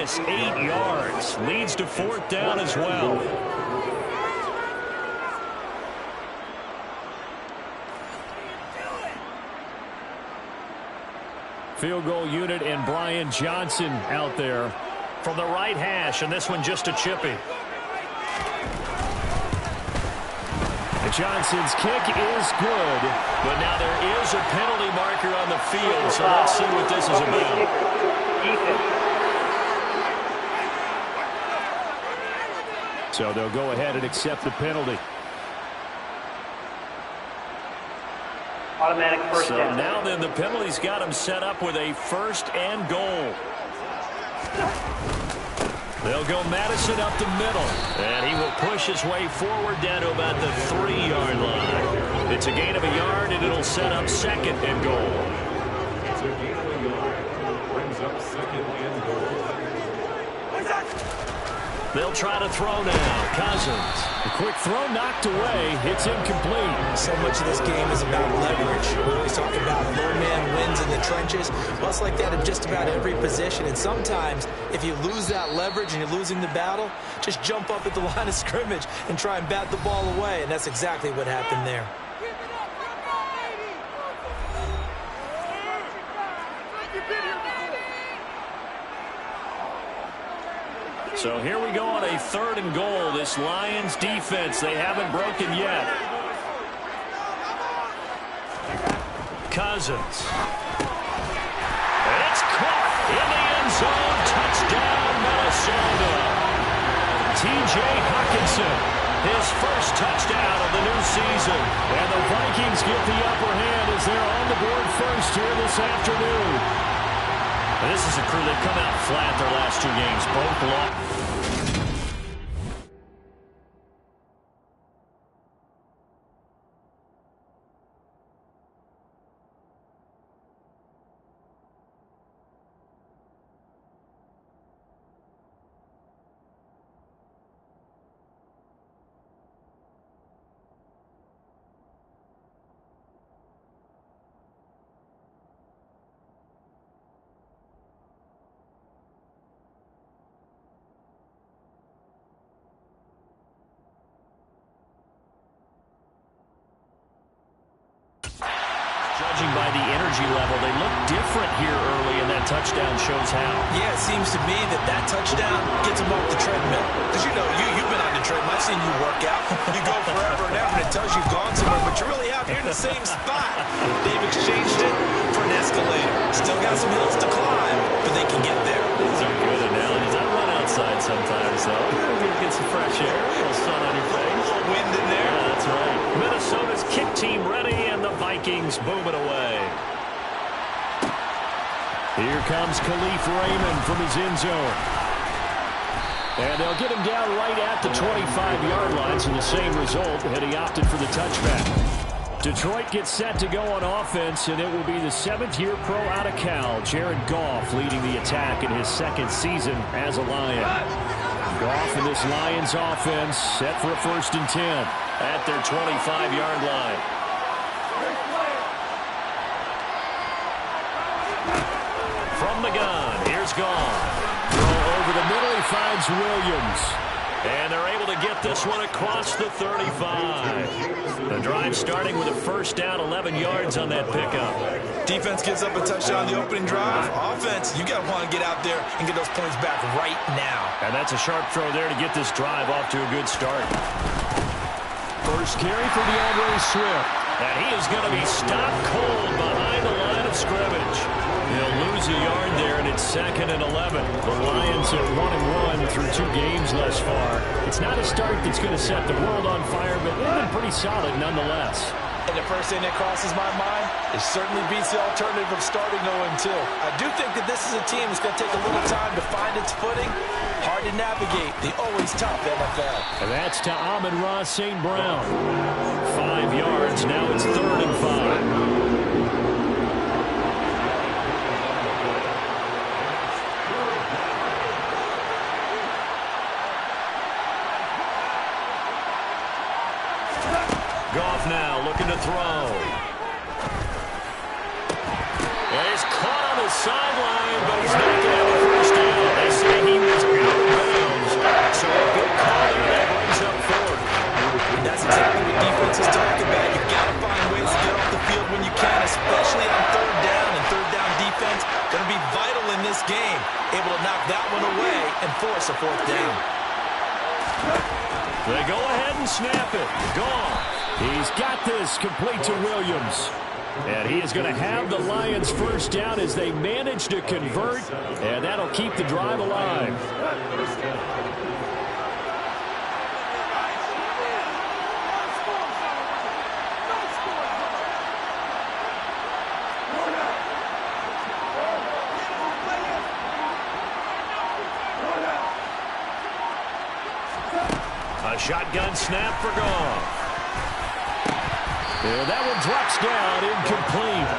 -8 yards. Leads to 4th down as well. Field goal unit and Brian Johnson out there from the right hash, and this one just a chippy. Johnson's kick is good, but now there is a penalty marker on the field, so let's see what this is about. So they'll go ahead and accept the penalty. Automatic first down. So now then the penalty's got him set up with a 1st and goal. They'll go Madison up the middle, and he will push his way forward down to about the 3-yard line. It's a gain of a yard, and it'll set up 2nd and goal. It's a gain of a yard. Brings up 2nd and goal. They'll try to throw now. Cousins. A quick throw knocked away. It's incomplete. So much of this game is about leverage. We always talk about low man wins in the trenches. Well, it's like that in just about every position. And sometimes, if you lose that leverage and you're losing the battle, just jump up at the line of scrimmage and try and bat the ball away. And that's exactly what happened there. So here we go on a 3rd and goal. This Lions defense, they haven't broken yet. Cousins. It's caught in the end zone. Touchdown, Minnesota. T.J. Hockenson, his first touchdown of the new season. And the Vikings get the upper hand as they're on the board first here this afternoon. And this is a crew that come out flat their last 2 games. Both lost. Judging by the energy level, they look different here early, and that touchdown shows how. Yeah, it seems to me that touchdown gets them off the treadmill. Because, you know, you've been on the treadmill. I've seen you work out. You go forever and ever, and it tells you've gone somewhere, but you're really out here in the same spot. They've exchanged it for an escalator. Still got some hills to climb, but they can get there. These are good analogies. I run outside sometimes, though. You get some fresh air, a little sun on your face. A little wind in there. Yeah, that's right. Minnesota's kick team ready, and the Vikings boom it away. Here comes Khalif Raymond from his end zone. And they'll get him down right at the 25-yard line, so the same result, and he opted for the touchback. Detroit gets set to go on offense, and it will be the 7th-year pro out of Cal, Jared Goff, leading the attack in his 2nd season as a Lion. Goff and this Lions offense set for a 1st and 10 at their 25-yard line. From the gun, here's Goff. Throw over the middle, he finds Williams. And they're able to get this one across the 35. The drive starting with a 1st down, 11 yards on that pickup. Defense gives up a touchdown on the opening drive. Offense, you got to want to get out there and get those points back right now. And that's a sharp throw there to get this drive off to a good start. First carry for DeAndre Swift. And he is going to be stopped cold behind the line of scrimmage. He'll lose a yard there, and it's 2nd and 11. The Lions are 1-1 through 2 games thus far. It's not a start that's going to set the world on fire, but they've been pretty solid nonetheless. And the first thing that crosses my mind, it certainly beats the alternative of starting 0-2. I do think that this is a team that's going to take a little time to find its footing. Hard to navigate the always tough NFL. And that's to Amon-Ra St. Brown. 5 yards, now it's 3rd and 5. Goff now looking to throw. And he's caught on the sideline, but he's not going to have a 1st down. They say he on the way and force a fourth down. They go ahead and snap it. Gone. He's got this, complete to Williams. And he is going to have the Lions first down as they manage to convert, and that'll keep the drive alive. A shotgun snap for Goff. And that one drops down, incomplete.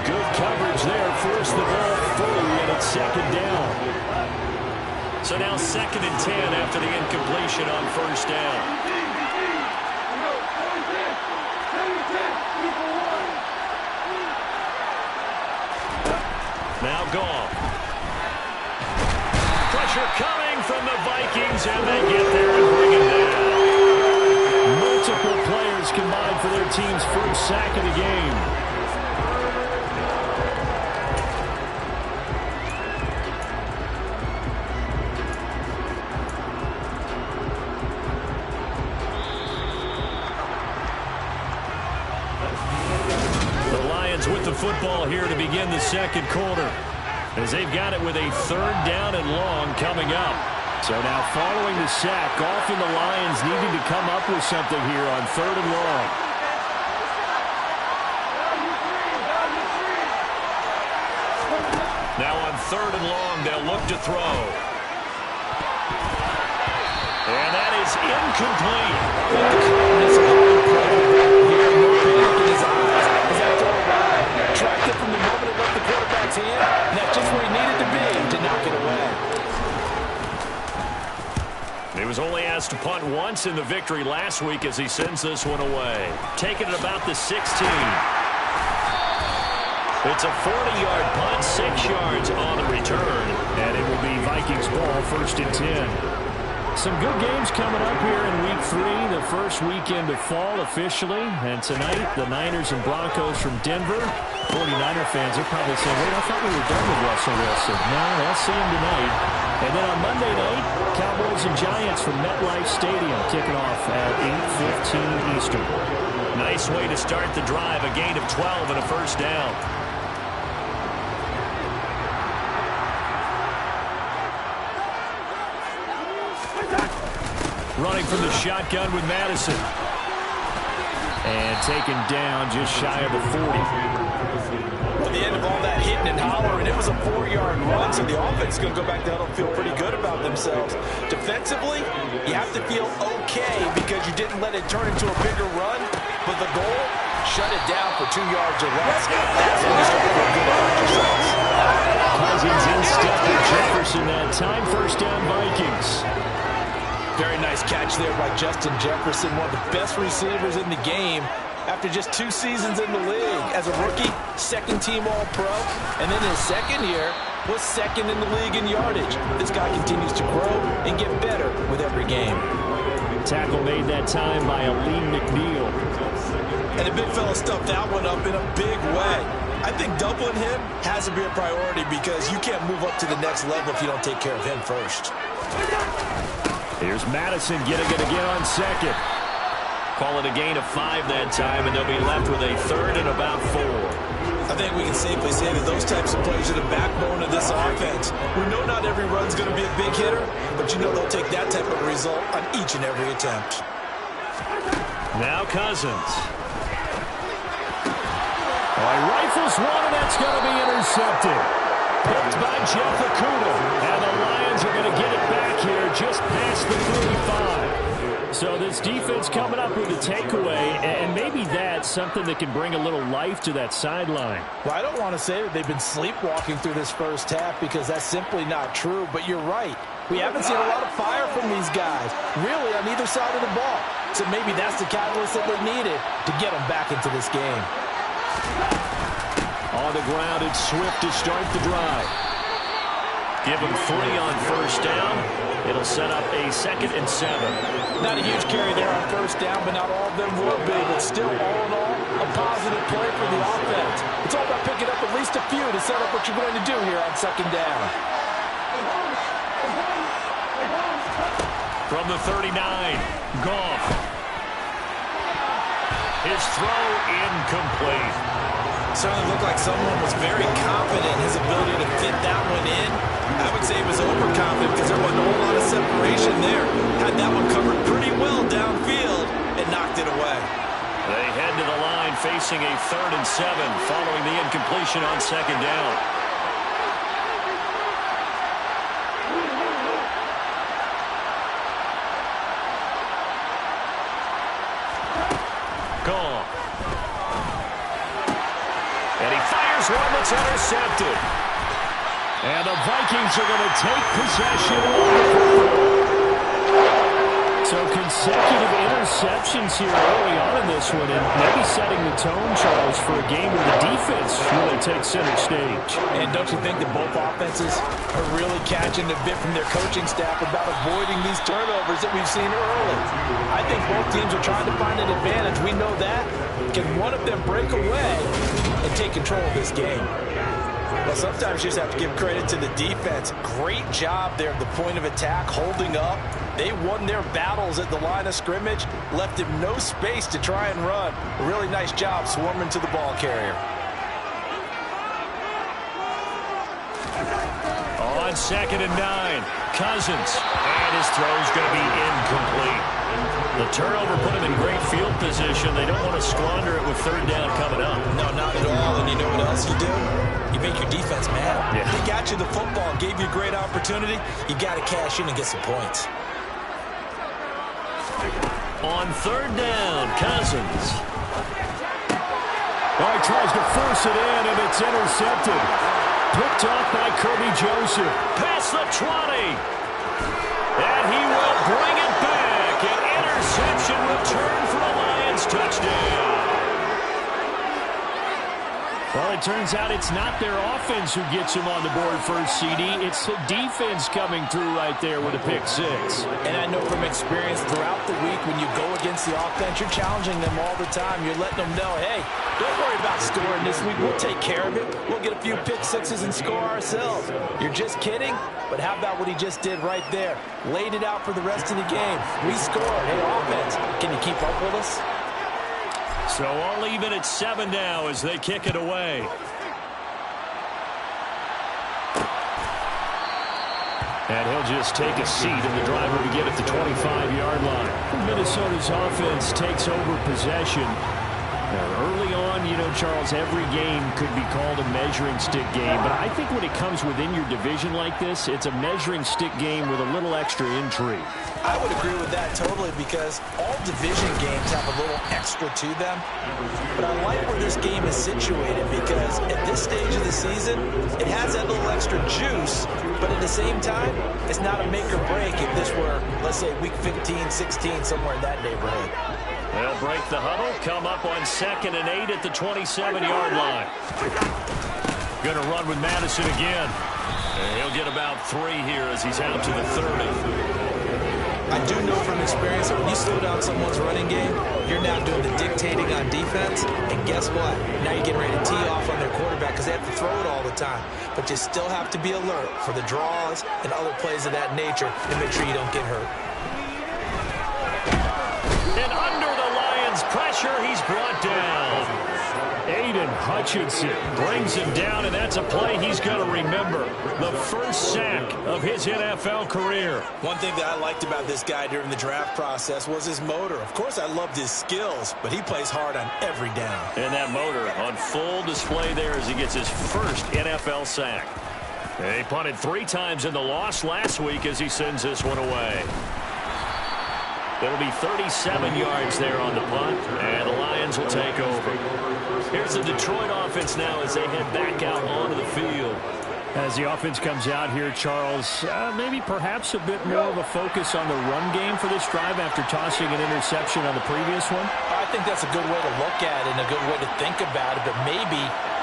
Good coverage there, forced the ball through, and it's second down. So now 2nd and 10 after the incompletion on first down. Now Goff. Pressure coming from the Vikings, and they get there and bring it down. Multiple players combined for their team's first sack of the game. The Lions with the football here to begin the second quarter, as they've got it with a 3rd down and long coming up. So now following the sack, Goff and the Lions needing to come up with something here on 3rd and long. Now on 3rd and long, they'll look to throw. And that is incomplete. Tracked it from the moment it left the quarterback's hand, and that's just where he needed to be to knock it away. He was only asked to punt once in the victory last week as he sends this one away. Taking it about the 16. It's a 40-yard punt, 6 yards on the return, and it will be Vikings ball, 1st and 10. Some good games coming up here in Week 3, the first weekend of fall officially. And tonight, the Niners and Broncos from Denver. 49er fans are probably saying, wait, I thought we were done with Russell Wilson. No, they'll see him tonight. And then on Monday night, Cowboys and Giants from MetLife Stadium kicking off at 8:15 Eastern. Nice way to start the drive, a gain of 12 and a first down. Running from the shotgun with Madison. And taken down just shy of the 40. At the end of all that hitting and hollering, it was a 4-yard run, so the offense is going to go back to huddle and feel pretty good about themselves. Defensively, you have to feel okay because you didn't let it turn into a bigger run, but the goal, shut it down for 2 yards or less. That's when you start to feel good about yourselves. Cousins in step with Jefferson that time. First down, Vikings. Very nice catch there by Justin Jefferson, one of the best receivers in the game after just 2 seasons in the league. As a rookie, 2nd team All-Pro, and then his 2nd year was 2nd in the league in yardage. This guy continues to grow and get better with every game. Tackle made that time by Ali McNeil. And the big fella stuffed that one up in a big way. I think doubling him has to be a priority because you can't move up to the next level if you don't take care of him first. Here's Madison getting it again on 2nd. Call it a gain of 5 that time, and they'll be left with a 3rd and about 4. I think we can safely say that those types of plays are the backbone of this offense. We know not every run's going to be a big hitter, but you know they'll take that type of result on each and every attempt. Now Cousins. He rifles one, and that's going to be intercepted. Picked by Jeff Okudah, and the Lions are going to get it back here just past the 35. So this defense coming up with a takeaway, and maybe that's something that can bring a little life to that sideline. Well, I don't want to say that they've been sleepwalking through this first half because that's simply not true, but you're right. We haven't seen a lot of fire from these guys, really, on either side of the ball. So maybe that's the catalyst that they needed to get them back into this game. On the ground, it's Swift to start the drive. Give him 3 on first down. It'll set up a 2nd and 7. Not a huge carry there on first down, but not all of them will be. But still, all in all, a positive play for the offense. It's all about picking up at least a few to set up what you're going to do here on 2nd down. From the 39, Goff. His throw incomplete. Certainly looked like someone was very confident in his ability to fit that one in. I would say he was overconfident because there wasn't a whole lot of separation there. Had that one covered pretty well downfield and knocked it away. They head to the line facing a 3rd and 7 following the incompletion on 2nd down. Gone. And he fires one that's intercepted. And the Vikings are going to take possession. So consecutive interceptions here early on in this one, and maybe setting the tone, Charles, for a game where the defense really takes center stage. And don't you think that both offenses are really catching the bit from their coaching staff about avoiding these turnovers that we've seen early? I think both teams are trying to find an advantage. We know that. Can one of them break away and take control of this game? Well, sometimes you just have to give credit to the defense. Great job there at the point of attack, holding up. They won their battles at the line of scrimmage, left him no space to try and run. A really nice job swarming to the ball carrier. On 2nd and 9, Cousins. And his throw's going to be incomplete. The turnover put him in great field position. They don't want to squander it with 3rd down coming up. No, not at all. And you know what else you do? You make your defense mad. Yeah. They got you the football, gave you a great opportunity. You got to cash in and get some points. On 3rd down, Cousins. Oh, he tries to force it in, and it's intercepted. Picked off by Kirby Joseph. Past the 20. And he will bring it back. An interception return for a Lions touchdown. Well, it turns out it's not their offense who gets him on the board first, CD. It's the defense coming through right there with a pick 6. And I know from experience throughout the week when you go against the offense, you're challenging them all the time. You're letting them know, hey, don't worry about scoring this week. We'll take care of it. We'll get a few pick 6s and score ourselves. You're just kidding? But how about what he just did right there? Laid it out for the rest of the game. We scored. Hey, offense, can you keep up with us? So all even at 7 now as they kick it away. And he'll just take a seat, and the driver will get at the 25-yard line. Minnesota's offense takes over possession. Now, early on, you know, Charles, every game could be called a measuring stick game. But I think when it comes within your division like this, it's a measuring stick game with a little extra intrigue. I would agree with that totally because all division games have a little extra to them. But I like where this game is situated because at this stage of the season, it has that little extra juice. But at the same time, it's not a make or break if this were, let's say, week 15, 16, somewhere in that neighborhood. They'll break the huddle, come up on 2nd and 8 at the 27-yard line. Going to run with Madison again. And he'll get about 3 here as he's out to the 30. I do know from experience that when you slow down someone's running game, you're now doing the dictating on defense. And guess what? Now you're getting ready to tee off on their quarterback because they have to throw it all the time. But you still have to be alert for the draws and other plays of that nature and make sure you don't get hurt. And under the Lions' pressure, he's brought down. Aiden Hutchinson brings him down, and that's a play he's going to remember. The first sack of his NFL career. One thing that I liked about this guy during the draft process was his motor. Of course, I loved his skills, but he plays hard on every down. And that motor on full display there as he gets his first NFL sack. He punted 3 times in the loss last week as he sends this one away. It'll be 37 yards there on the punt, and the Lions will take over. Here's the Detroit offense now as they head back out onto the field. As the offense comes out here, Charles, maybe perhaps a bit more of a focus on the run game for this drive after tossing an interception on the previous one. I think that's a good way to look at it and a good way to think about it, but maybe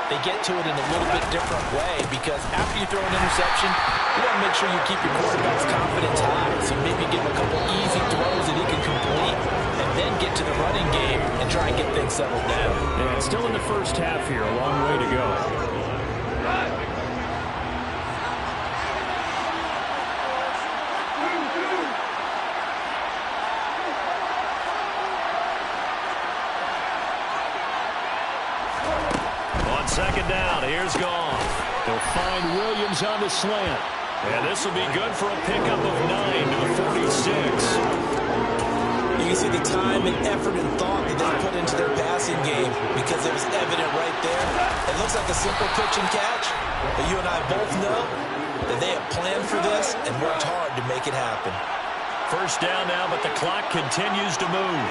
they get to it in a little bit different way because after you throw an interception, you want to make sure you keep your quarterback's confidence high. So maybe give him a couple easy throws that he can complete and then get to the running game and try and get things settled down. And still in the first half here, a long way to go. second down. Here's Goff. They'll find Williams on the slant. And this will be good for a pickup of 9 to the 46. You can see the time and effort and thought that they put into their passing game because it was evident right there. It looks like a simple pitch and catch, but you and I both know that they have planned for this and worked hard to make it happen. First down now, but the clock continues to move.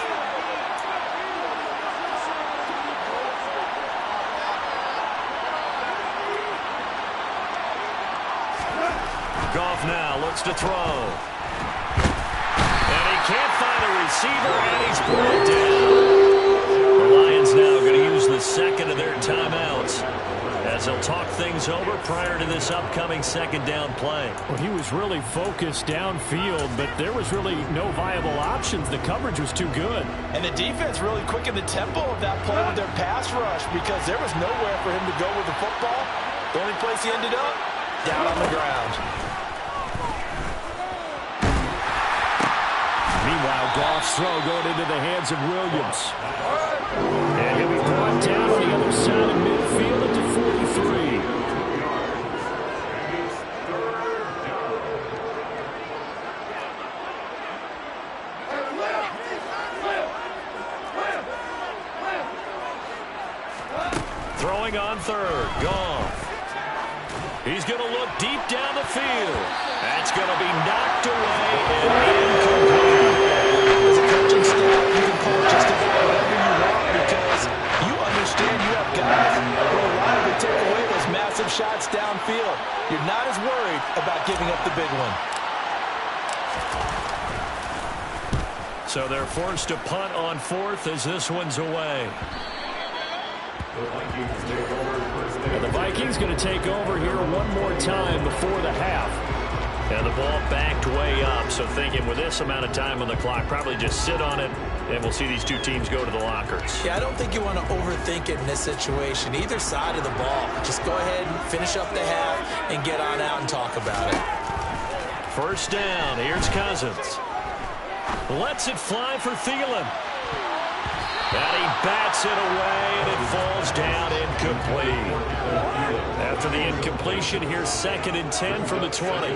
Goff now looks to throw. And he can't find a receiver, and he's brought down. The Lions now going to use the second of their timeouts as they'll talk things over prior to this upcoming second down play. Well, he was really focused downfield, but there was really no viable options. The coverage was too good. And the defense really quickened the tempo of that play with their pass rush because there was nowhere for him to go with the football. The only place he ended up, down on the ground. Meanwhile, Goff's throw going into the hands of Williams. And he'll be brought down on the other side of midfield at the 43. Throwing on third, Goff. He's going to look deep down the field. That's going to be knocked away and incomplete. As a coaching staff, you can call just about whatever you want because you understand you have guys who are liable to take away those massive shots downfield. You're not as worried about giving up the big one. So they're forced to punt on fourth as this one's away. And the Vikings going to take over here one more time before the half. And the ball backed way up, so thinking with this amount of time on the clock, probably just sit on it, and we'll see these two teams go to the lockers. Yeah, I don't think you want to overthink it in this situation. Either side of the ball. Just go ahead and finish up the half and get on out and talk about it. First down, here's Cousins. Lets it fly for Thielen. And he bats it away, and it falls down incomplete. After the incompletion, here's 2nd and 10 from the 20.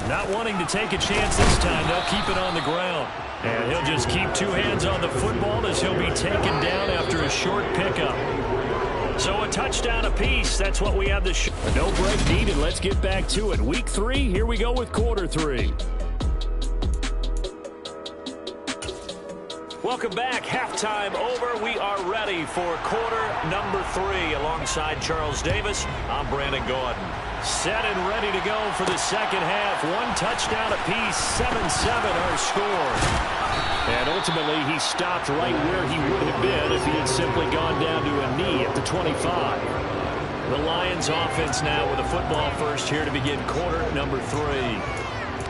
Not wanting to take a chance this time, they'll keep it on the ground. And he'll just keep two hands on the football as he'll be taken down after a short pickup. So a touchdown apiece, that's what we have to No break needed. Let's get back to it. Week 3, here we go with quarter 3. Welcome back. Halftime over. We are ready for quarter number 3. Alongside Charles Davis, I'm Brandon Gordon. Set and ready to go for the second half. One touchdown apiece, 7-7 our score. And ultimately, he stopped right where he would have been if he had simply gone down to a knee at the 25. The Lions offense now with a football first here to begin quarter number 3.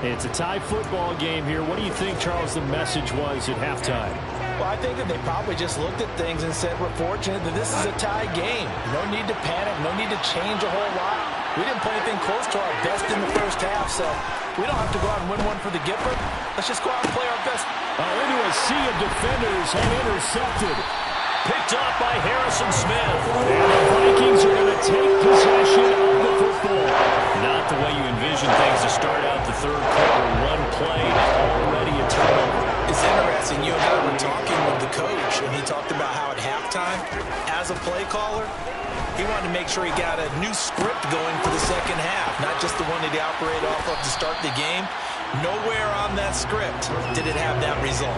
It's a tie football game here. What do you think, Charles, the message was at halftime? Well, I think that they probably just looked at things and said, we're fortunate that this is a tie game. No need to panic. No need to change a whole lot. We didn't play anything close to our best in the first half, so we don't have to go out and win one for the Gipper. Let's just go out and play our best. Into a sea of defenders and intercepted. Picked up by Harrison Smith. And the Vikings are going to take possession of the football. Not the way you envision things to start out the third quarter. One play, already a turnover. It's interesting. You and I were talking with the coach, and he talked about how at halftime, as a play caller, he wanted to make sure he got a new script going for the second half, not just the one that he operated off of to start the game. Nowhere on that script did it have that result.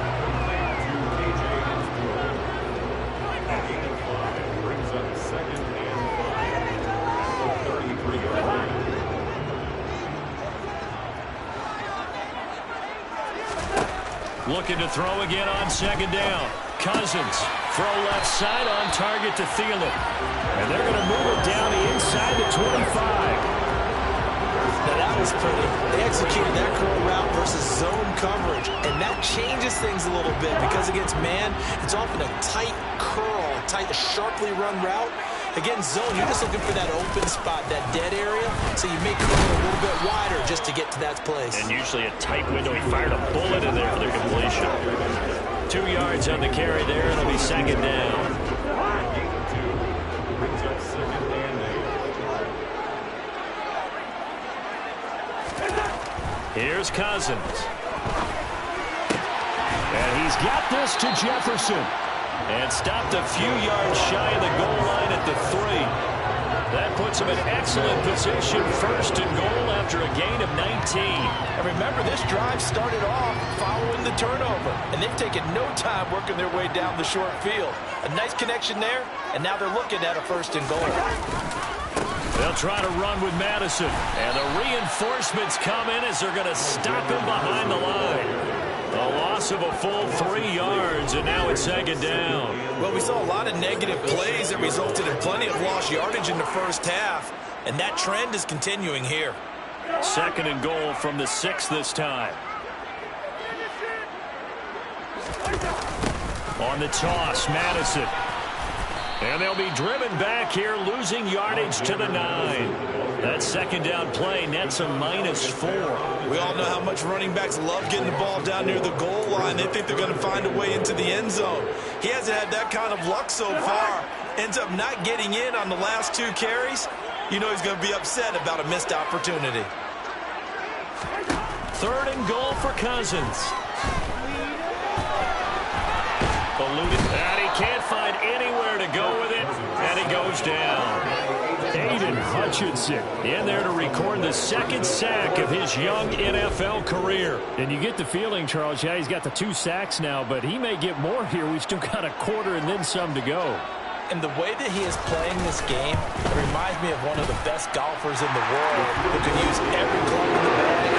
Looking to throw again on second down. Cousins, throw left side on target to Thielen. And they're going to move it down the inside the 25. Now that was pretty. They executed that curl route versus zone coverage, and that changes things a little bit because against man, it's often a tight curl, tight, sharply run route. Against zone, you're just looking for that open spot, that dead area, so you make curl a little bit wider just to get to that place. And usually a tight window. He fired a bullet in there for the completion. 2 yards on the carry there. It'll be second down. Brings up second and 8. Here's Cousins. And he's got this to Jefferson. And stopped a few yards shy of the goal line at the 3. That puts him in excellent position, first and goal after a gain of 19. And remember, this drive started off following the turnover, and they've taken no time working their way down the short field. A nice connection there, and now they're looking at a first and goal. They'll try to run with Madison, and the reinforcements come in as they're going to stop him behind the line. A loss of a full 3 yards, and now it's second down. Well, we saw a lot of negative plays that resulted in plenty of lost yardage in the first half, and that trend is continuing here. Second and goal from the 6 this time. On the toss, Madison. And they'll be driven back here, losing yardage to the 9. That second down play nets a -4. We all know how much running backs love getting the ball down near the goal line. They think they're going to find a way into the end zone. He hasn't had that kind of luck so far. Ends up not getting in on the last 2 carries. You know he's going to be upset about a missed opportunity. Third and goal for Cousins. Eluded that. He can't find anywhere to go with it, and he goes down. Aiden Hutchinson in there to record the second sack of his young NFL career. And you get the feeling, Charles, yeah, he's got the 2 sacks now, but he may get more here. We've still got a quarter and then some to go. And the way that he is playing this game, it reminds me of one of the best golfers in the world who can use every club in the bag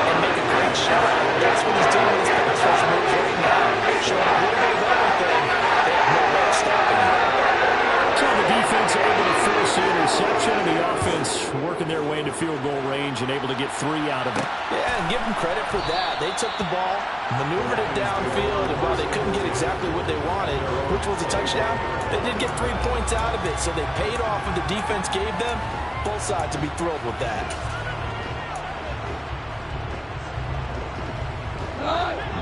and make a great shot. That's what he's doing with his pass rush moves right now. Showing a little bit of everything. They have no way of stopping him. So the defense able to force the interception, and the offense working their way into field goal range and able to get 3 out of it. Yeah, and give them credit for that. They took the ball, maneuvered it downfield, and while they couldn't get exactly what they wanted, which was a touchdown, they did get 3 points out of it, so they paid off what the defense gave them. Both sides will be thrilled with that.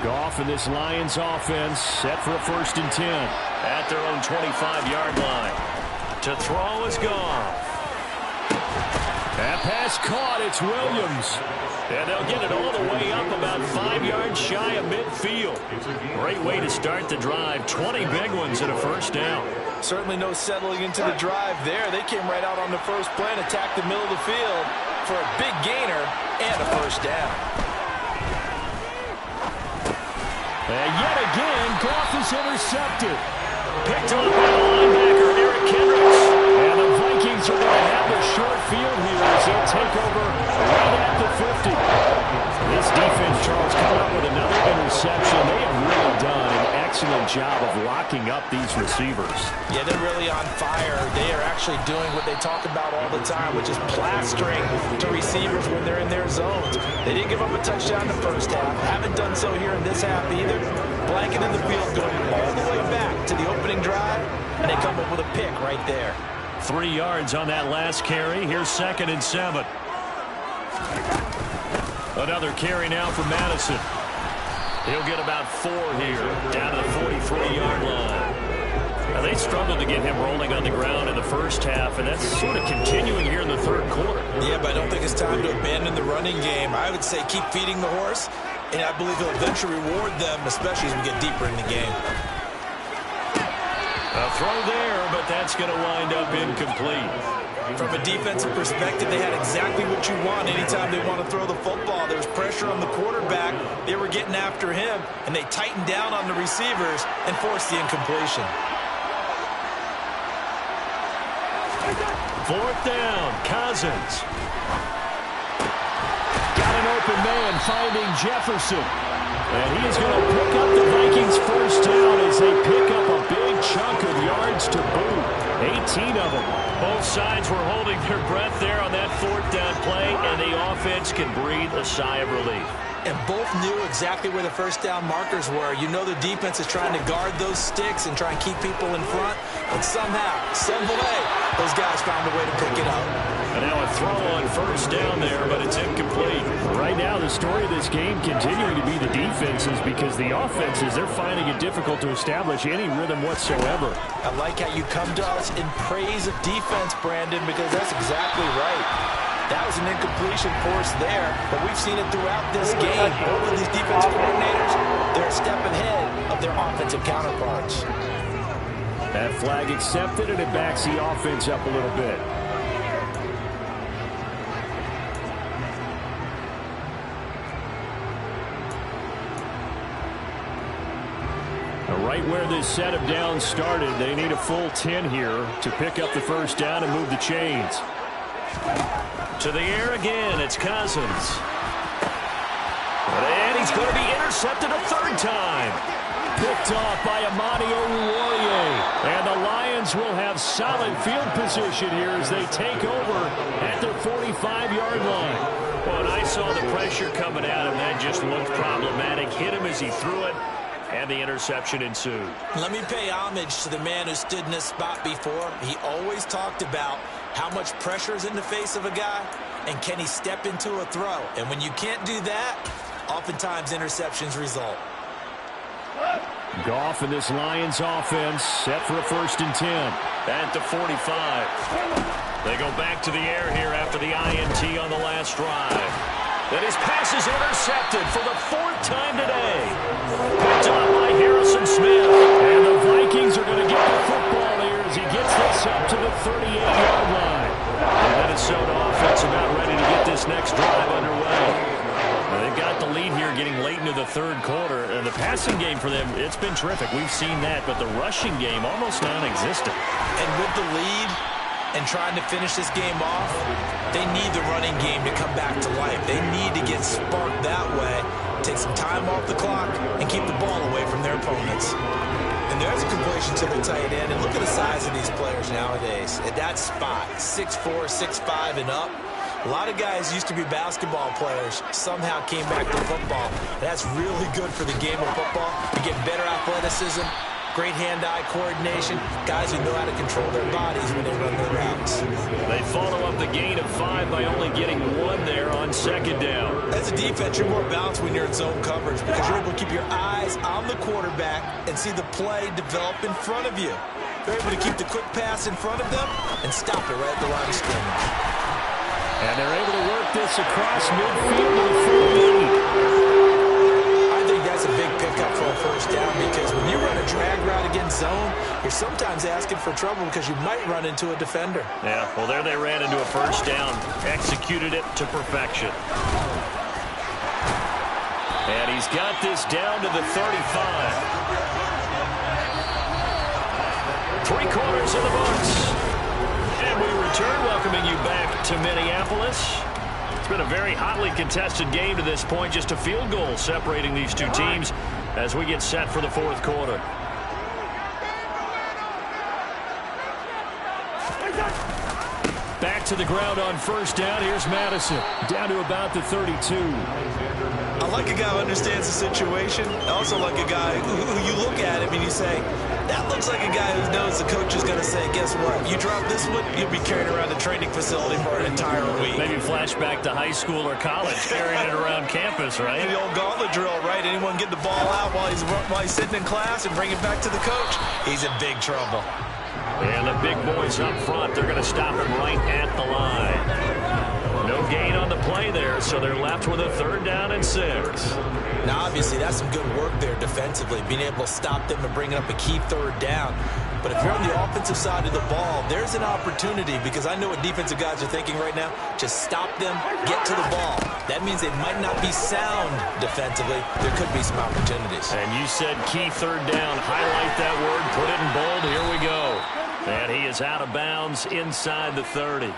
Goff and this Lions offense set for a 1st and 10. At their own 25-yard line. To throw is Goff. That pass caught. It's Williams. And they'll get it all the way up about 5 yards shy of midfield. Great way to start the drive. 20 big ones and a first down. Certainly no settling into the drive there. They came right out on the first play and attacked the middle of the field for a big gainer and a first down. And yet again, Goff is intercepted. Picked up by the linebacker, Eric Kendricks. And the Vikings are going to have the short field here as they'll take over right at the 50. This defense, Charles, coming up with another interception. They have really done an excellent job of locking up these receivers. Yeah, they're really on fire. They are actually doing what they talk about all the time, which is plastering to receivers when they're in their zones. They didn't give up a touchdown in the first half. Haven't done so here in this half either. Blanketing the field, going all the way back to the opening drive, and they come up with a pick right there. 3 yards on that last carry. Here's 2nd and 7. Another carry now for Madison. He'll get about 4 here, down to the 43-yard line. Now, they struggled to get him rolling on the ground in the first half, and that's sort of continuing here in the 3rd quarter. Yeah, but I don't think it's time to abandon the running game. I would say keep feeding the horse, and I believe he'll eventually reward them, especially as we get deeper in the game. A throw there, but that's going to wind up incomplete. From a defensive perspective, they had exactly what you want anytime they want to throw the football. There was pressure on the quarterback. They were getting after him, and they tightened down on the receivers and forced the incompletion. 4th down, Cousins. Got an open man finding Jefferson. And he is going to pick up the Vikings' first down as they pick up a big chunk of yards to boot. 18 of them. Both sides were holding their breath there on that 4th down play, and the offense can breathe a sigh of relief. and both knew exactly where the first down markers were. You know the defense is trying to guard those sticks and try and keep people in front, but somehow, some way, those guys found a way to pick it up. And now a throw on first down there, but it's incomplete. Right now, the story of this game continuing to be the defenses, because the offenses, they're finding it difficult to establish any rhythm whatsoever. I like how you come to us in praise of defense, Brandon, because that's exactly right. That was an incompletion force there, but we've seen it throughout this game. Both of these defensive coordinators, they're a step ahead of their offensive counterparts. That flag accepted, and it backs the offense up a little bit. Right where this set of downs started, they need a full 10 here to pick up the first down and move the chains. To the air again, it's Cousins. And he's going to be intercepted a third time. Picked off by Amani Oruwariye. And the Lions will have solid field position here as they take over at their 45-yard line. Well, and I saw the pressure coming at him. That just looked problematic. Hit him as he threw it. And the interception ensued. Let me pay homage to the man who stood in this spot before. He always talked about how much pressure is in the face of a guy, and can he step into a throw. And when you can't do that, oftentimes interceptions result. Goff in this Lions offense set for a 1st and 10. At the 45. They go back to the air here after the INT on the last drive. Then his pass is intercepted for the 4th time today. Picked up by Harrison Smith. And the Vikings are going to get the football here as he gets this up to the 38-yard line. And Minnesota offense about ready to get this next drive underway. Now, they've got the lead here getting late into the 3rd quarter. And the passing game for them, it's been terrific. We've seen that, but the rushing game almost non-existent. And with the lead and trying to finish this game off, they need the running game to come back to life. They need to get sparked that way, take some time off the clock, and keep the ball away from their opponents. And there's a completion to the tight end. And look at the size of these players nowadays. At that spot, 6'4", 6'5", and up. A lot of guys used to be basketball players, somehow came back to football. That's really good for the game of football. You get better athleticism, great hand-eye coordination, guys who know how to control their bodies when they run their routes. They follow up the gain of 5 by only getting 1 there on 2nd down. As a defense, you're more balanced when you're in zone coverage because you're able to keep your eyes on the quarterback and see the play develop in front of you. They're able to keep the quick pass in front of them and stop it right at the line of scrimmage. And they're able to work this across midfield to the 48. I think that's a big pickup for a first down because when you run a drag route against zone, you're sometimes asking for trouble because you might run into a defender. Yeah, well, there they ran into a first down, executed it to perfection. And he's got this down to the 35. 3 quarters in the books. And we return, welcoming you back to Minneapolis. It's been a very hotly contested game to this point. Just a field goal separating these two teams as we get set for the 4th quarter. Back to the ground on first down. Here's Madison. Down to about the 32. I like a guy who understands the situation. I also like a guy who you look at him and you say, that looks like a guy who knows the coach is going to say, guess what? You drop this one, you'll be carrying around the training facility for an entire week. Maybe flashback to high school or college, carrying it around campus, right? The old gauntlet drill, right? Anyone get the ball out while he's sitting in class and bring it back to the coach? He's in big trouble. And the big boys up front, they're going to stop him right at the line. No gain on the play there, so they're left with a 3rd down and 6. Now, obviously, that's some good work there defensively, being able to stop them and bringing up a key 3rd down. But if you're on the offensive side of the ball, there's an opportunity because I know what defensive guys are thinking right now. Just stop them, get to the ball. That means they might not be sound defensively. There could be some opportunities. And you said key 3rd down. Highlight that word, put it in bold. Here we go. And he is out of bounds inside the 30.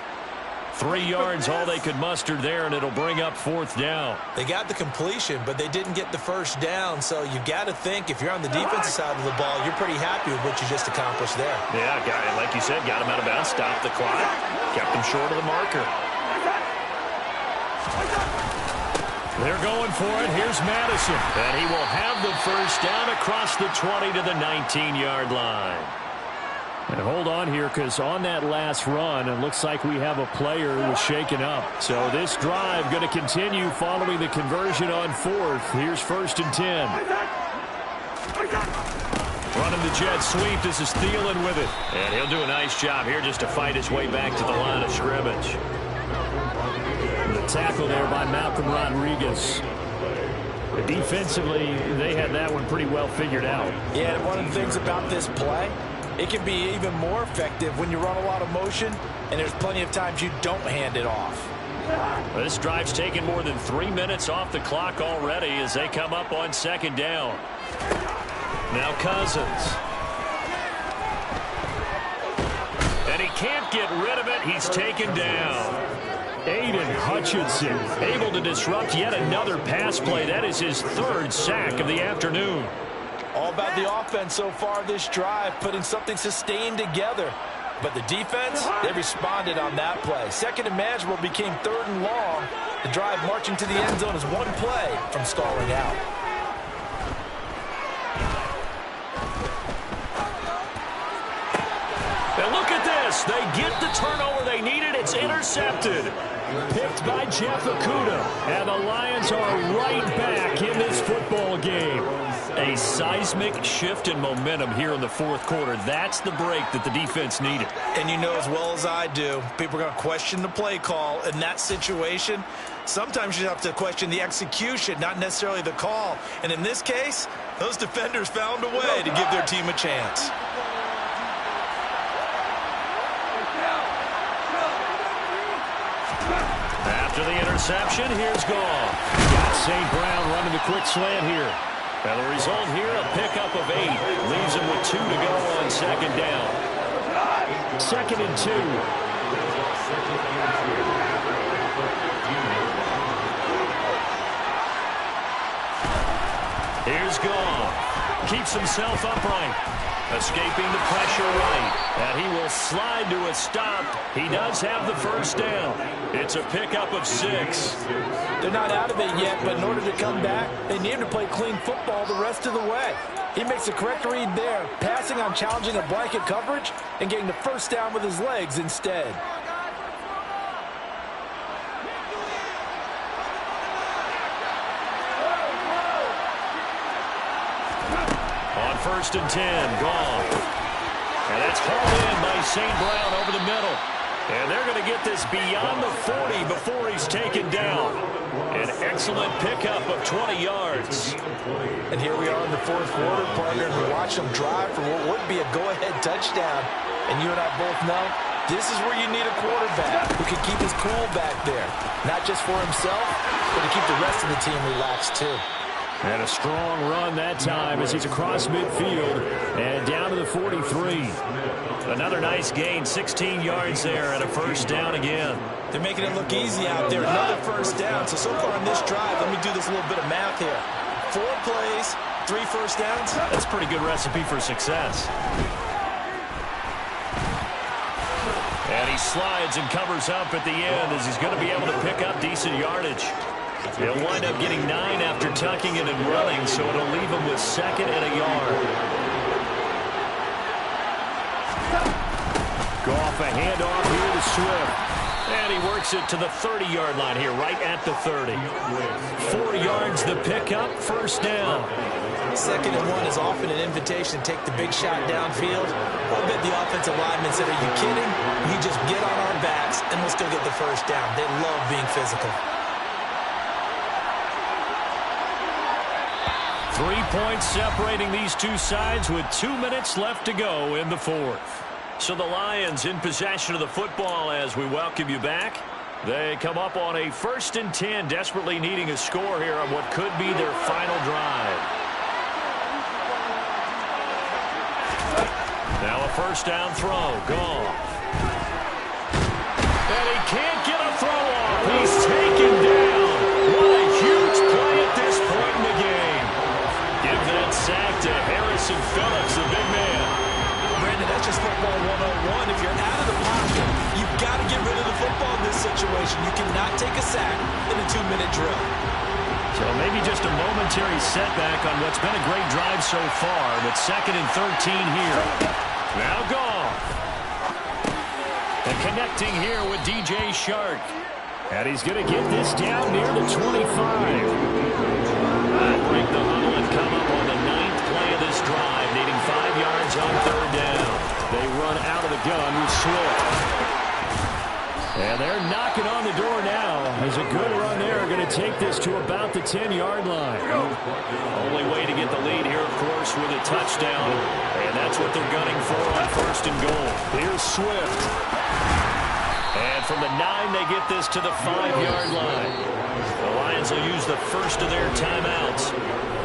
3 yards, all they could muster there, and it'll bring up 4th down. They got the completion, but they didn't get the first down, so you got to think if you're on the defensive side of the ball, you're pretty happy with what you just accomplished there. Yeah, like you said, got him out of bounds, stopped the clock, kept him short of the marker. They're going for it. Here's Madison. And he will have the first down across the 20 to the 19-yard line. And hold on here, because on that last run, it looks like we have a player who was shaken up. So this drive going to continue following the conversion on fourth. Here's 1st and 10. Running the jet sweep. This is Thielen with it. And he'll do a nice job here just to fight his way back to the line of scrimmage. The tackle there by Malcolm Rodriguez. Defensively, they had that one pretty well figured out. Yeah, and one of the things about this play, it can be even more effective when you run a lot of motion, and there's plenty of times you don't hand it off. Well, this drive's taken more than 3 minutes off the clock already as they come up on 2nd down. Now Cousins. And he can't get rid of it. He's taken down. Aiden Hutchinson able to disrupt yet another pass play. That is his 3rd sack of the afternoon. All about the offense so far this drive, putting something sustained together. But the defense, they responded on that play. 2nd and manageable became 3rd and long. The drive marching to the end zone is one play from stalling out. And look at this. They get the turnover they needed. It's intercepted. Picked by Jeff Okudah. And the Lions are right back in this football game. A seismic shift in momentum here in the 4th quarter. That's the break that the defense needed. And you know as well as I do, people are going to question the play call in that situation. Sometimes you have to question the execution, not necessarily the call. And in this case, those defenders found a way to give their team a chance. After the interception, here's Goff. Got St. Brown running the quick slant here. And the result here, a pickup of 8. Leaves him with 2 to go on 2nd down. 2nd and 2. Here's Goff. Keeps himself upright. Escaping the pressure right. And he will slide to a stop. He does have the first down. It's a pickup of 6. They're not out of it yet, but in order to come back, they need to play clean football the rest of the way. He makes the correct read there, passing on challenging a blanket coverage and getting the first down with his legs instead. On 1st and 10, Goff. And that's hauled in by St. Brown over the middle. And they're going to get this beyond the 40 before he's taken down. An excellent pickup of 20 yards. And here we are in the 4th quarter, partner, and we watch them drive for what would be a go-ahead touchdown. And you and I both know this is where you need a quarterback who can keep his cool back there. Not just for himself, but to keep the rest of the team relaxed too. And a strong run that time as he's across midfield and down to the 43. Another nice gain, 16 yards there and a first down again. They're making it look easy out there. Another first down. So far on this drive, let me do this little bit of math here. 4 plays, 3 first downs. That's a pretty good recipe for success. And he slides and covers up at the end as he's going to be able to pick up decent yardage. He'll wind up getting 9 after tucking it and running, so it'll leave him with 2nd and a yard. Goff a handoff here to Swift. And he works it to the 30-yard line here, right at the 30. 4 yards the pickup, first down. 2nd and 1 is often an invitation to take the big shot downfield. I bet the offensive lineman said, are you kidding? You just get on our backs and we'll still get the first down. They love being physical. 3 points separating these two sides with 2 minutes left to go in the 4th. So the Lions in possession of the football as we welcome you back. They come up on a 1st and 10, desperately needing a score here on what could be their final drive. Now a first down throw. Goff. And he can't get a throw off. He's taken down. What a huge play at this point in the game. Give that sack to Harrison Phillips, the big man. Brandon, that's just football 101. If you're out of the pocket, you've got to get rid of the football in this situation. You cannot take a sack in a 2-minute drill. So maybe just a momentary setback on what's been a great drive so far, but 2nd and 13 here. Now Goff. And connecting here with DJ Shark. And he's going to get this down near the 25. Break the huddle and come up on the 9th play of this drive, needing 5 yards on 3rd down. They run out of the gun with Swift. And they're knocking on the door now. As a good run there, going to take this to about the 10-yard line. Only way to get the lead here, of course, with a touchdown. And that's what they're gunning for on 1st and goal. Here's Swift. And from the 9, they get this to the 5-yard line. The Lions will use the first of their timeouts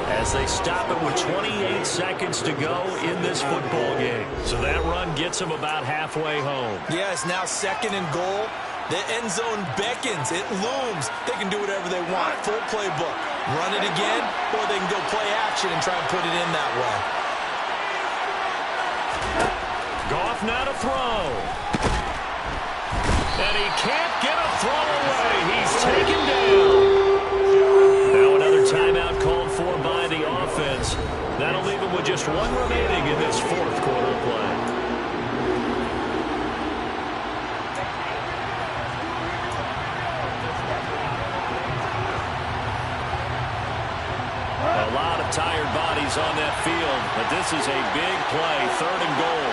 as they stop it with 28 seconds to go in this football game. So that run gets them about halfway home. Yeah, it's now 2nd and goal. The end zone beckons. It looms. They can do whatever they want. Full playbook. Run it again, or they can go play action and try and put it in that way. Goff now to throw. And he can't get a throw away. He's taken down. Now another timeout called for by the offense. That'll leave him with just 1 remaining in this 4th quarter play. A lot of tired bodies on that field, but this is a big play, 3rd and goal.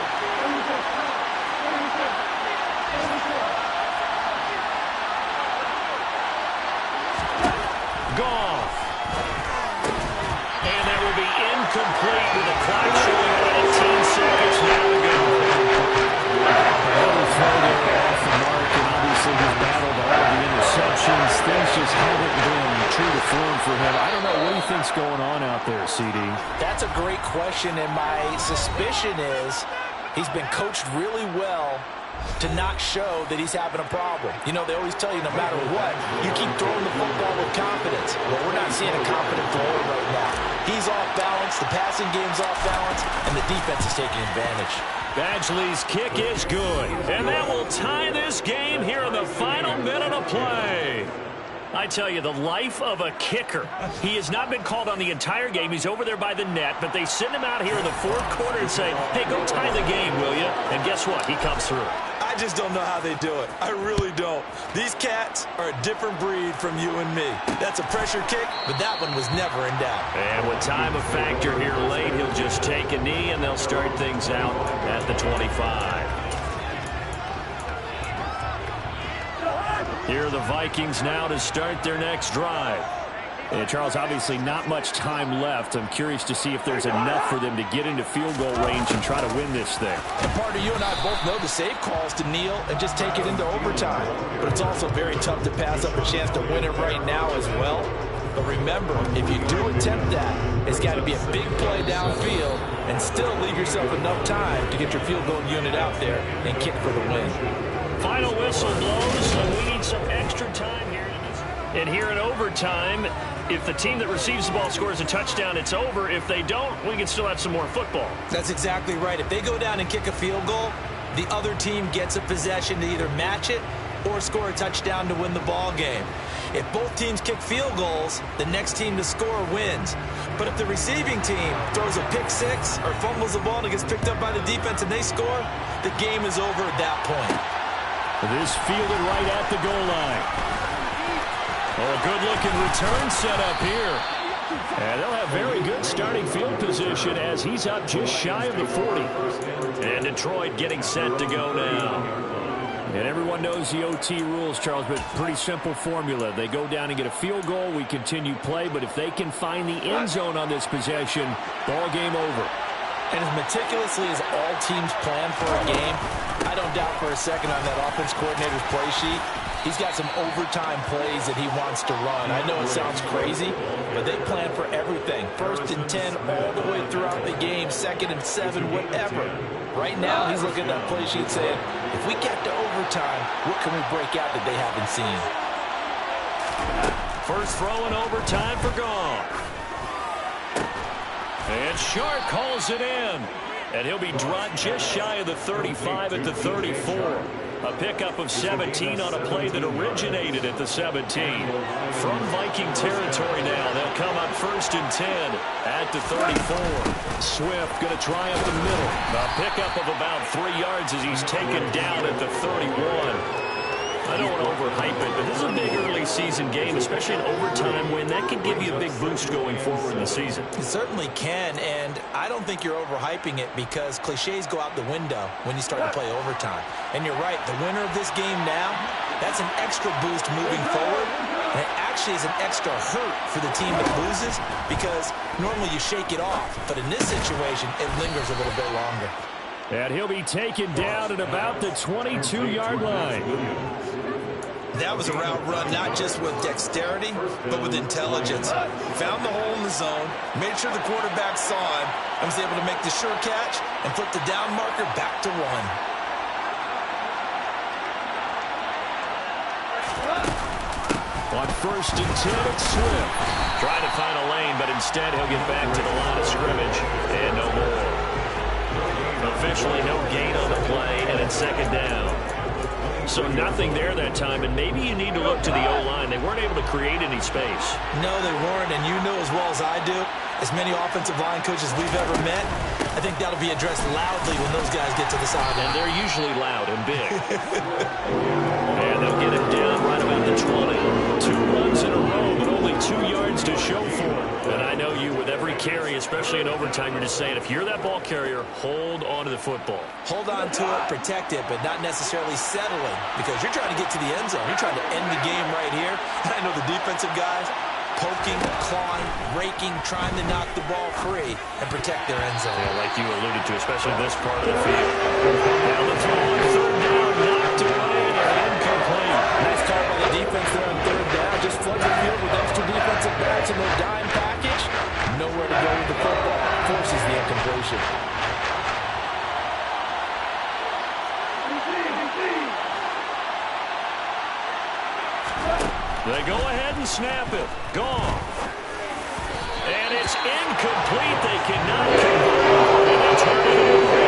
Goff. And that will be incomplete with the clock showing 18 seconds now to go. Another throw there off the mark, and obviously he's battled all of the interceptions. Things just haven't been true to form for him. I don't know. What do you think's going on out there, CD? That's a great question, and my suspicion is he's been coached really well to not show that he's having a problem. You know, they always tell you no matter what, you keep throwing the football with confidence. Well, we're not seeing a confident thrower right now. He's off balance, the passing game's off balance, and the defense is taking advantage. Badgley's kick is good, and that will tie this game here in the final minute of play. I tell you, the life of a kicker. He has not been called on the entire game. He's over there by the net, but they send him out here in the 4th quarter and say, hey, go tie the game, will you? And guess what? He comes through. I just don't know how they do it. I really don't. These cats are a different breed from you and me. That's a pressure kick, but that one was never in doubt. And with time a factor here late, he'll just take a knee, and they'll start things out at the 25. Here are the Vikings now to start their next drive. And Charles, obviously not much time left. I'm curious to see if there's enough for them to get into field goal range and try to win this thing. And partner, you and I both know the safe calls to kneel and just take it into overtime. But it's also very tough to pass up a chance to win it right now as well. But remember, if you do attempt that, it's got to be a big play downfield and still leave yourself enough time to get your field goal unit out there and kick for the win. Final whistle blows, so we need some extra time here. And here in overtime, if the team that receives the ball scores a touchdown, it's over. If they don't, we can still have some more football. That's exactly right. If they go down and kick a field goal, the other team gets a possession to either match it or score a touchdown to win the ball game. If both teams kick field goals, the next team to score wins. But if the receiving team throws a pick six or fumbles the ball and it gets picked up by the defense and they score, the game is over at that point. This fielded right at the goal line. Oh, a good-looking return set up here. And they'll have very good starting field position as he's up just shy of the 40. And Detroit getting set to go now. And everyone knows the OT rules, Charles, but pretty simple formula. They go down and get a field goal, we continue play, but if they can find the end zone on this possession, ball game over. And as meticulously as all teams plan for a game, I don't doubt for a second on that offense coordinator's play sheet, he's got some overtime plays that he wants to run. I know it sounds crazy, but they plan for everything. 1st and 10 all the way throughout the game, 2nd and 7, whatever. Right now, he's looking at that play sheet saying, if we get to overtime, what can we break out that they haven't seen? First throw in overtime for Goff. And Shark calls it in. And he'll be dropped just shy of the 35 at the 34. A pickup of 17 on a play that originated at the 17. From Viking territory now, they'll come up 1st and 10 at the 34. Swift going to try up the middle. A pickup of about 3 yards as he's taken down at the 31. I don't want to overhype it, but this is a big early season game, especially an overtime win. That can give you a big boost going forward in the season. It certainly can, and I don't think you're overhyping it because cliches go out the window when you start to play overtime. And you're right, the winner of this game now, that's an extra boost moving forward, and it actually is an extra hurt for the team that loses because normally you shake it off, but in this situation, it lingers a little bit longer. And he'll be taken down at about the 22-yard line. That was a route run not just with dexterity, but with intelligence. Found the hole in the zone, made sure the quarterback saw him, and was able to make the sure catch and flip the down marker back to 1. On 1st and 10, it's Swift. Trying to find a lane, but instead he'll get back to the line of scrimmage. And no more. Officially no gain on the play, and it's 2nd down. So nothing there that time, and maybe you need to look to the O-line. They weren't able to create any space. No, they weren't, and you know as well as I do, as many offensive line coaches we've ever met, I think that'll be addressed loudly when those guys get to the sideline. And they're usually loud and big. And they'll get him down right about the 20. 2 runs in a row, but only 2 yards to show for it. And I know you, with every carry, especially in overtime, you're just saying, if you're that ball carrier, hold on to the football. Hold on to it, protect it, but not necessarily settling because you're trying to get to the end zone. You're trying to end the game right here. And I know the defensive guys poking, clawing, raking, trying to knock the ball free and protect their end zone. Yeah, like you alluded to, especially this part of the field. Now the throw on 3rd down, knocked away and incomplete. Nice call by the defense there on 3rd down. Just flood the field with extra defensive backs in their dime package. Nowhere to go with the football. Forces the incompletion. They go ahead and snap it. Gone. And it's incomplete. They cannot convert. And they turn it over.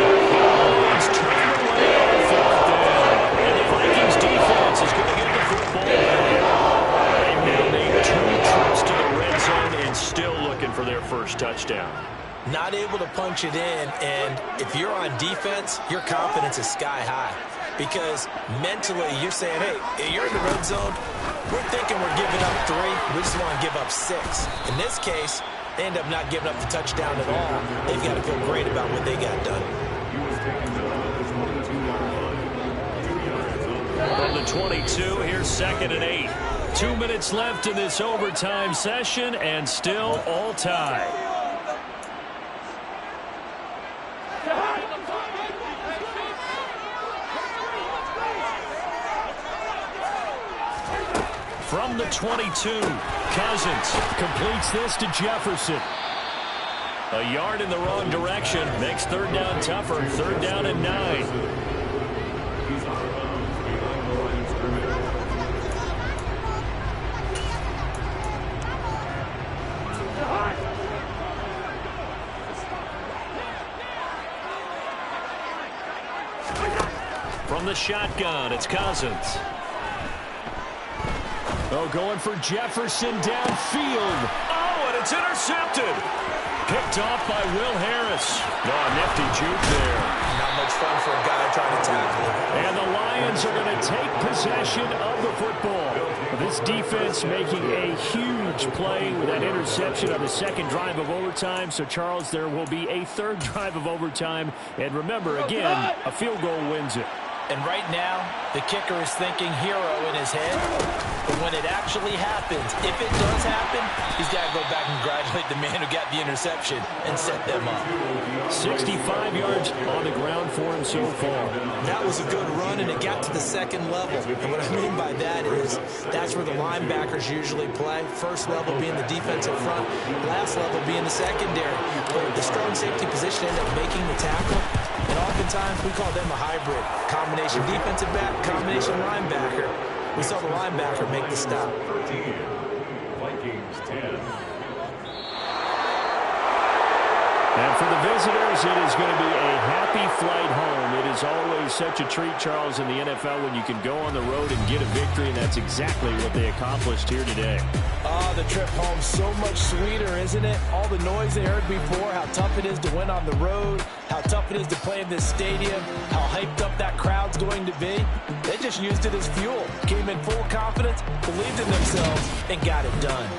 It's turned away on 4th down. And the Vikings defense is going to get the football back. They've now made 2 trips to the red zone and still looking for their first touchdown. Not able to punch it in, and if you're on defense, your confidence is sky high. Because mentally, you're saying, hey, you're in the red zone. We're thinking we're giving up 3. We just want to give up 6. In this case, they end up not giving up the touchdown at all. They've got to feel great about what they got done. From the 22, here's 2nd and 8. 2 minutes left in this overtime session, and still all tied. From the 22, Cousins completes this to Jefferson. A yard in the wrong direction makes 3rd down tougher. 3rd down and 9. From the shotgun, it's Cousins. Oh, going for Jefferson downfield. Oh, and it's intercepted. Picked off by Will Harris. Oh, nifty juke there. Not much fun for a guy trying to tackle him. And the Lions are going to take possession of the football. This defense making a huge play with that interception on the 2nd drive of overtime. So, Charles, there will be a 3rd drive of overtime. And remember, again, a field goal wins it. And right now, the kicker is thinking hero in his head. But when it actually happens, if it does happen, he's got to go back and congratulate the man who got the interception and set them up. 65 yards on the ground for him so far. That was a good run, and it got to the 2nd level. And what I mean by that is that's where the linebackers usually play. First level being the defensive front, last level being the secondary. But the strong safety position ended up making the tackle. And oftentimes, we call them a hybrid. Combination defensive back, combination linebacker. We saw the linebacker make the stop. 13, Vikings 10. And for the visitors, it is going to be a happy flight home. It is always always such a treat, Charles, in the NFL when you can go on the road and get a victory, and that's exactly what they accomplished here today. The trip home so much sweeter, isn't it? All the noise they heard before, how tough it is to win on the road, how tough it is to play in this stadium, how hyped up that crowd's going to be. They just used it as fuel, came in full confidence, believed in themselves, and got it done.